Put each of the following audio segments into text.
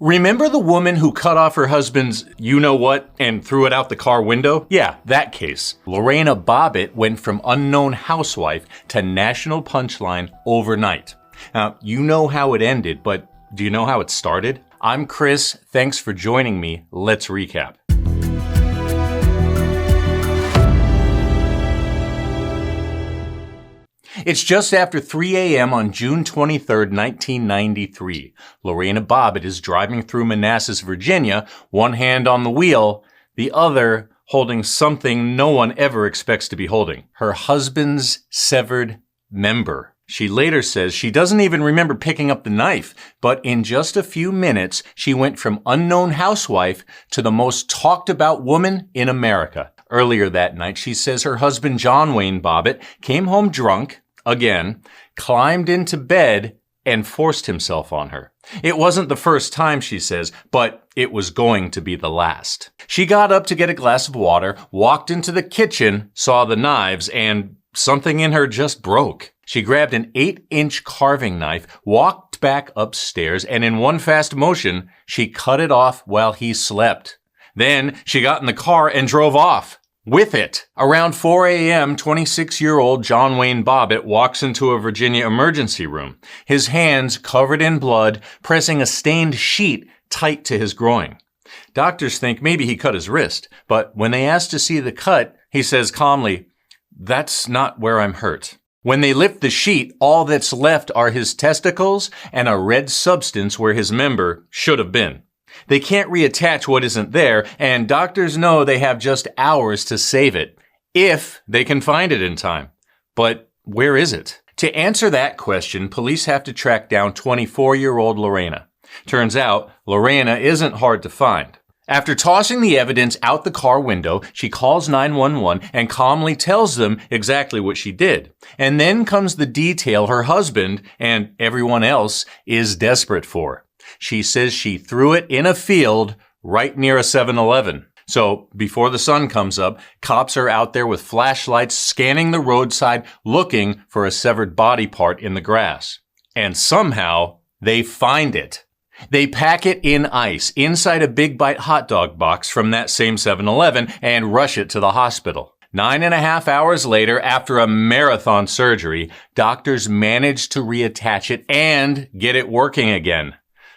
Remember the woman who cut off her husband's you-know-what and threw it out the car window? Yeah, that case. Lorena Bobbitt went from unknown housewife to national punchline overnight. Now, you know how it ended, but do you know how it started? I'm Chris. Thanks for joining me. Let's recap. It's just after 3 a.m. on June 23, 1993. Lorena Bobbitt is driving through Manassas, Virginia, one hand on the wheel, the other holding something no one ever expects to be holding. Her husband's severed member. She later says she doesn't even remember picking up the knife, but in just a few minutes, she went from unknown housewife to the most talked about woman in America. Earlier that night, she says her husband, John Wayne Bobbitt, came home drunk, again, climbed into bed, and forced himself on her. It wasn't the first time, she says, but it was going to be the last. She got up to get a glass of water, walked into the kitchen, saw the knives, and something in her just broke. She grabbed an 8-inch carving knife, walked back upstairs, and in one fast motion, she cut it off while he slept. Then she got in the car and drove off. With it. Around 4 a.m., 26-year-old John Wayne Bobbitt walks into a Virginia emergency room, his hands covered in blood, pressing a stained sheet tight to his groin. Doctors think maybe he cut his wrist, but when they ask to see the cut, he says calmly, "That's not where I'm hurt." When they lift the sheet, all that's left are his testicles and a red substance where his member should have been. They can't reattach what isn't there, and doctors know they have just hours to save it, if they can find it in time. But where is it? To answer that question, police have to track down 24-year-old Lorena. Turns out, Lorena isn't hard to find. After tossing the evidence out the car window, she calls 911 and calmly tells them exactly what she did. And then comes the detail her husband, and everyone else, is desperate for. She says she threw it in a field right near a 7-Eleven. So before the sun comes up, cops are out there with flashlights scanning the roadside looking for a severed body part in the grass. And somehow they find it. They pack it in ice inside a Big Bite hot dog box from that same 7-Eleven and rush it to the hospital. 9.5 hours later, after a marathon surgery, doctors managed to reattach it and get it working again.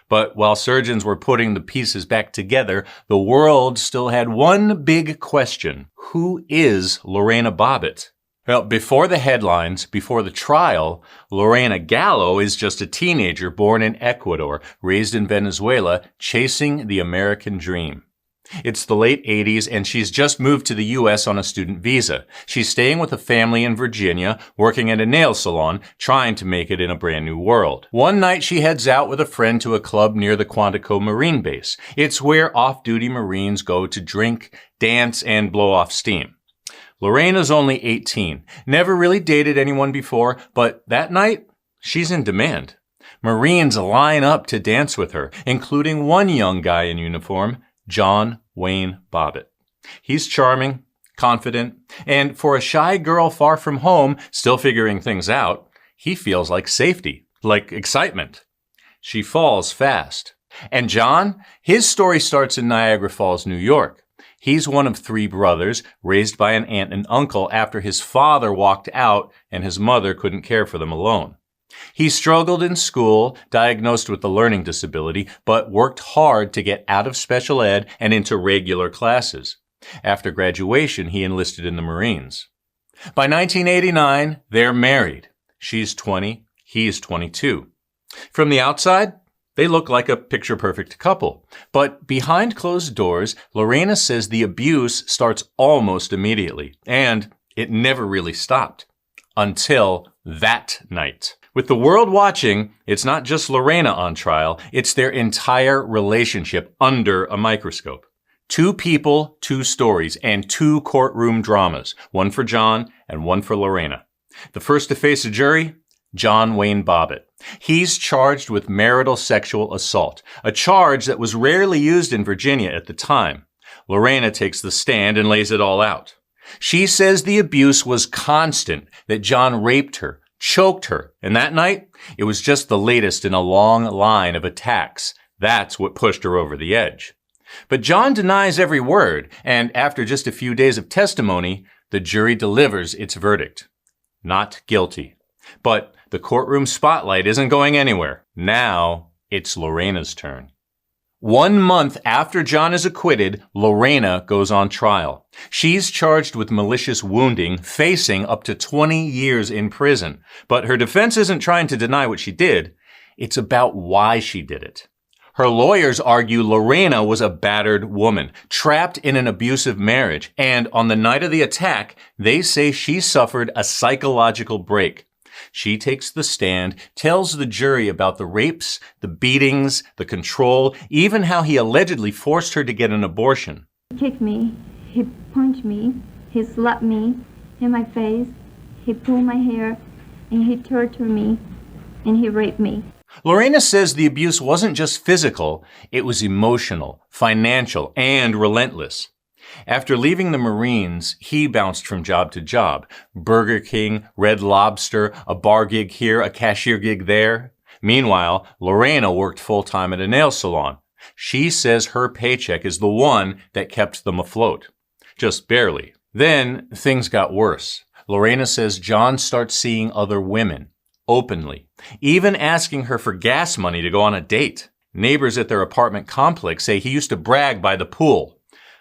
But while surgeons were putting the pieces back together, the world still had one big question. Who is Lorena Bobbitt? Well, before the headlines, before the trial, Lorena Gallo is just a teenager born in Ecuador, raised in Venezuela, chasing the American dream. It's the late 80s, and she's just moved to the U.S. on a student visa. She's staying with a family in Virginia, working at a nail salon, trying to make it in a brand new world. One night, she heads out with a friend to a club near the Quantico Marine Base. It's where off-duty Marines go to drink, dance, and blow off steam. Lorena's only 18, never really dated anyone before, but that night, she's in demand. Marines line up to dance with her, including one young guy in uniform, John Wayne Bobbitt. He's charming, confident, and for a shy girl far from home, still figuring things out, he feels like safety, like excitement. She falls fast. And John, his story starts in Niagara Falls, New York. He's one of 3 brothers, raised by an aunt and uncle after his father walked out and his mother couldn't care for them alone. He struggled in school, diagnosed with a learning disability, but worked hard to get out of special ed and into regular classes. After graduation, he enlisted in the Marines. By 1989, they're married. She's 20, he's 22. From the outside, they look like a picture-perfect couple. But behind closed doors, Lorena says the abuse starts almost immediately, and it never really stopped. Until that night. With the world watching, it's not just Lorena on trial, it's their entire relationship under a microscope. 2 people, 2 stories, and 2 courtroom dramas, one for John and one for Lorena. The first to face a jury, John Wayne Bobbitt. He's charged with marital sexual assault, a charge that was rarely used in Virginia at the time. Lorena takes the stand and lays it all out. She says the abuse was constant, that John raped her, choked her, and that night, it was just the latest in a long line of attacks That's what pushed her over the edge. But John denies every word, and after just a few days of testimony, the jury delivers its verdict. Not guilty. But the courtroom spotlight isn't going anywhere. Now, it's Lorena's turn. 1 month after John is acquitted, Lorena goes on trial. She's charged with malicious wounding, facing up to 20 years in prison. But her defense isn't trying to deny what she did. It's about why she did it. Her lawyers argue Lorena was a battered woman, trapped in an abusive marriage, and on the night of the attack, they say she suffered a psychological break. She takes the stand, tells the jury about the rapes, the beatings, the control, even how he allegedly forced her to get an abortion. He kicked me, he punched me, he slapped me in my face, he pulled my hair, and he tortured me, and he raped me. Lorena says the abuse wasn't just physical, it was emotional, financial, and relentless. After leaving the Marines, he bounced from job to job. Burger King, Red Lobster, a bar gig here, a cashier gig there. Meanwhile, Lorena worked full-time at a nail salon. She says her paycheck is the one that kept them afloat. Just barely. Then, things got worse. Lorena says John starts seeing other women. Openly, even asking her for gas money to go on a date. Neighbors at their apartment complex say he used to brag by the pool.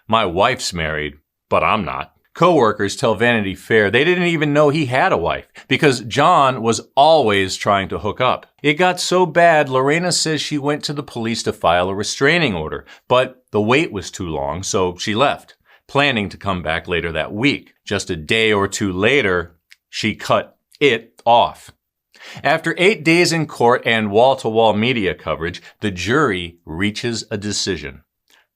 My wife's married, but I'm not. Co-workers tell Vanity Fair they didn't even know he had a wife because John was always trying to hook up. It got so bad, Lorena says she went to the police to file a restraining order, but the wait was too long, so she left, planning to come back later that week. Just a day or two later, she cut it off. After 8 days in court and wall-to-wall media coverage, the jury reaches a decision.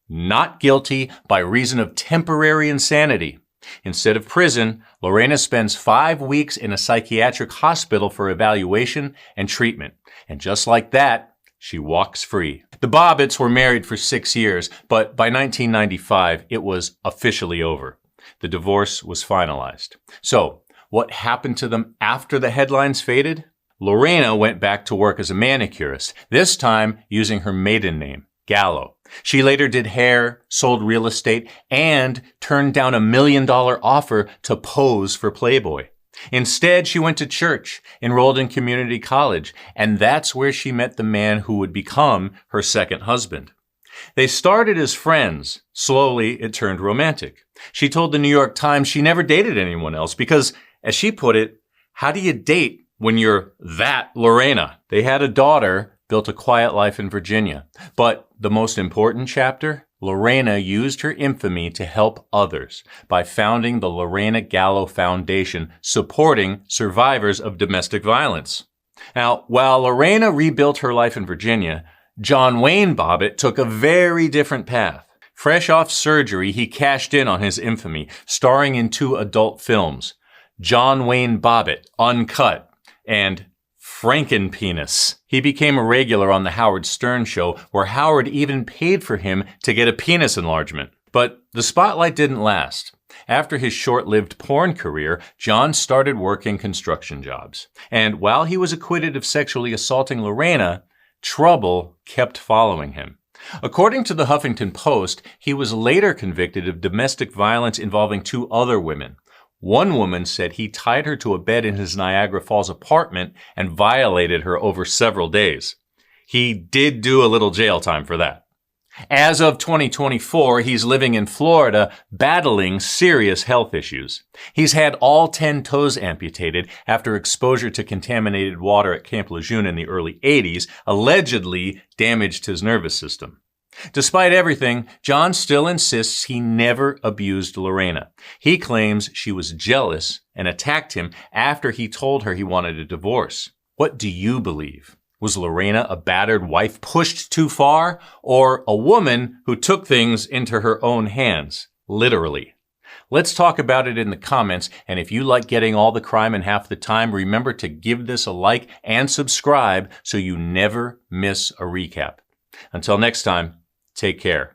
Not guilty by reason of temporary insanity. Instead of prison, Lorena spends 5 weeks in a psychiatric hospital for evaluation and treatment. And just like that, she walks free. The Bobbitts were married for 6 years, but by 1995, it was officially over. The divorce was finalized. So, what happened to them after the headlines faded? Lorena went back to work as a manicurist, this time using her maiden name, Gallo. She later did hair, sold real estate, and turned down $1 million offer to pose for Playboy. Instead, she went to church, enrolled in community college, and that's where she met the man who would become her second husband. They started as friends. Slowly, it turned romantic. She told the New York Times she never dated anyone else because, as she put it, how do you date when you're that Lorena? They had a daughter, built a quiet life in Virginia. But the most important chapter, Lorena used her infamy to help others by founding the Lorena Gallo Foundation, supporting survivors of domestic violence. Now, while Lorena rebuilt her life in Virginia, John Wayne Bobbitt took a very different path. Fresh off surgery, he cashed in on his infamy, starring in 2 adult films, John Wayne Bobbitt, Uncut, and Frankenpenis. He became a regular on the Howard Stern show, where Howard even paid for him to get a penis enlargement. But the spotlight didn't last. After his short-lived porn career, John started working construction jobs. And while he was acquitted of sexually assaulting Lorena, trouble kept following him. According to the Huffington Post, he was later convicted of domestic violence involving 2 other women. One woman said he tied her to a bed in his Niagara Falls apartment and violated her over several days. He did do a little jail time for that. As of 2024, he's living in Florida, battling serious health issues. He's had all 10 toes amputated after exposure to contaminated water at Camp Lejeune in the early 80s allegedly damaged his nervous system. Despite everything, John still insists he never abused Lorena. He claims she was jealous and attacked him after he told her he wanted a divorce. What do you believe? Was Lorena a battered wife pushed too far, or a woman who took things into her own hands, literally? Let's talk about it in the comments, and if you like getting all the crime in half the time, remember to give this a like and subscribe so you never miss a recap. Until next time, take care.